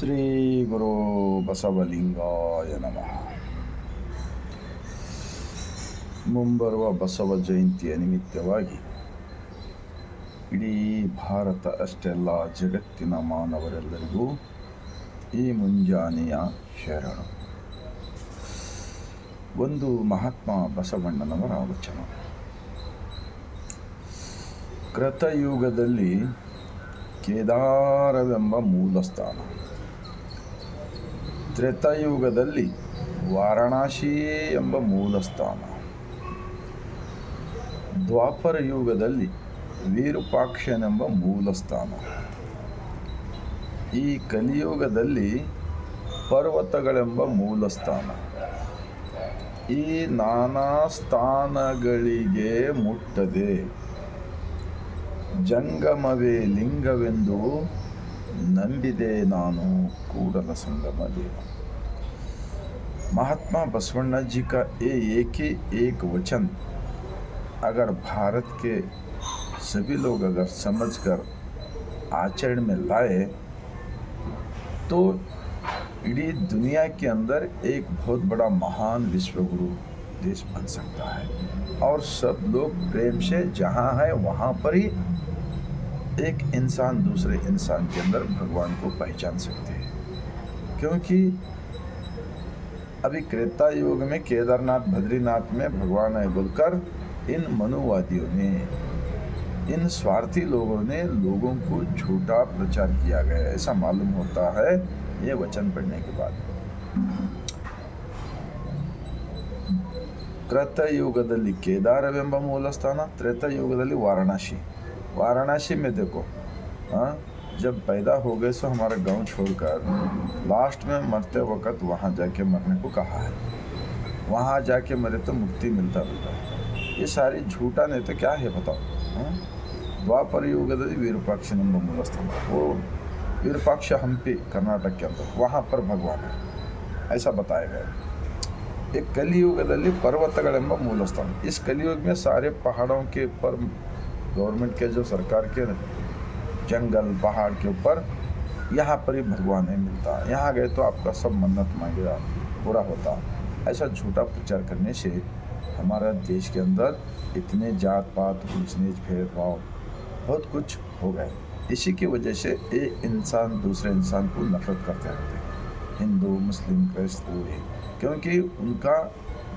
ಶ್ರೀ ಗುರು ಬಸವಲಿಂಗಾಯ ನಮಃ. ಮುಂಬರುವ ಬಸವ ಜಯಂತಿಯ ನಿಮಿತ್ತವಾಗಿ ಇಡೀ ಭಾರತ ಅಷ್ಟೆಲ್ಲ ಜಗತ್ತಿನ ಮಾನವರೆಲ್ಲರಿಗೂ ಈ ಮುಂಜಾನೆಯ ಶರಣು. ಒಂದು ಮಹಾತ್ಮ ಬಸವಣ್ಣನವರ ವಚನ. ಕೃತಯುಗದಲ್ಲಿ ಕೇದಾರವೆಂಬ ಮೂಲಸ್ಥಾನ, ತ್ರೇತಾಯುಗದಲ್ಲಿ ವಾರಣಾಸಿ ಎಂಬ ಮೂಲಸ್ಥಾನ, ದ್ವಾಪರ ಯುಗದಲ್ಲಿ ವಿರೂಪಾಕ್ಷನೆಂಬ ಮೂಲಸ್ಥಾನ, ಈ ಕಲಿಯುಗದಲ್ಲಿ ಪರ್ವತಗಳೆಂಬ ಮೂಲಸ್ಥಾನ. ಈ ನಾನಾ ಸ್ಥಾನಗಳಿಗೆ ಮುಟ್ಟದೆ ಜಂಗಮವೇ ಲಿಂಗವೆಂದು ನಂಬಿದೆ ನಾನು ಕೂಡಲ संगम देव. महात्मा बसवण्णा जी का ये एक ही एक वचन अगर भारत के सभी लोग अगर समझकर आचरण में लाए तो इडीी दुनिया के अंदर एक बहुत बड़ा महान विश्वगुरु देश बन सकता है और सब लोग प्रेम से जहाँ है वहाँ पर ही एक इंसान दूसरे इंसान के अंदर भगवान को पहचान सकते हैं. क्योंकि अभी त्रेता युग में केदारनाथ बद्रीनाथ में भगवान है बोलकर इन मनुवादियों ने, इन स्वार्थी लोगों ने लोगों को झूठा प्रचार किया गया, ऐसा मालूम होता है ये वचन पढ़ने के बाद. कृतयुगದಲ್ಲಿ ಕೇದಾರವೆಂಬ ಮೂಲಸ್ಥಾನ, त्रेतायुगದಲ್ಲಿ वाराणसी में देखो, जब पैदा हो गए सो हमारा गांव छोड़कर लास्ट में मरते वक्त वहाँ जाके मरने को कहा है. वहाँ जाके मरे तो मुक्ति मिलता. ये सारी झूठा नहीं तो क्या है बताओ. द्वापर युगದಲ್ಲಿ ವಿರೂಪಾಕ್ಷನೆಂಬ ಮೂಲಸ್ಥಾನ, वो विरूपाक्ष हम्पी कर्नाटक के अंदर, वहाँ पर भगवान है ऐसा बताया गया. एक कलियुगದಲ್ಲಿ पर्वतगಳೆಂಬ ಮೂಲಸ್ಥಾನ. इस कलियुग में सारे पहाड़ों के ऊपर गवर्नमेंट के जो सरकार के जंगल पहाड़ के ऊपर यहाँ पर ही भगवान है मिलता. यहाँ गए तो आपका सब मन्नत मांगेगा पूरा होता. ऐसा झूठा प्रचार करने से हमारा देश के अंदर इतने जात पात ऊंच नीच भेदभाव बहुत कुछ हो गए. इसी की वजह से एक इंसान दूसरे इंसान को नफरत करते रहते हैं, हिंदू मुस्लिम क्राइस्त, क्योंकि उनका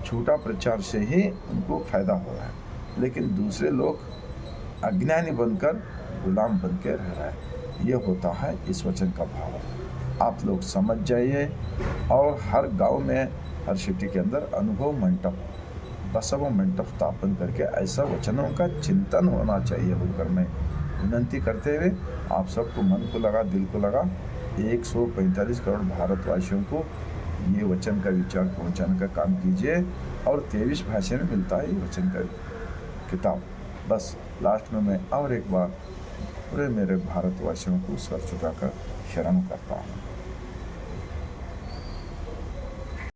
झूठा प्रचार से ही उनको फ़ायदा हो रहा है. लेकिन दूसरे लोग अज्ञानी बनकर गुलाम बन के रह रहा है. ये होता है इस वचन का भाव. आप लोग समझ जाइए और हर गांव में हर सिटी के अंदर अनुभव मंडप, बसव मंडप स्थापन करके ऐसा वचनों का चिंतन होना चाहिए बोलकर मैं विनंती करते हुए आप सबको मन को लगा, दिल को लगा, 145 करोड़ भारतवासियों को ये वचन का विचार पहुंचाने का काम कीजिए. और 23 भाषा में मिलता है ये वचन का किताब. बस लास्ट में मैं और एक बार पूरे मेरे भारतवासियों को सर झुकाकर शरण करता हूँ.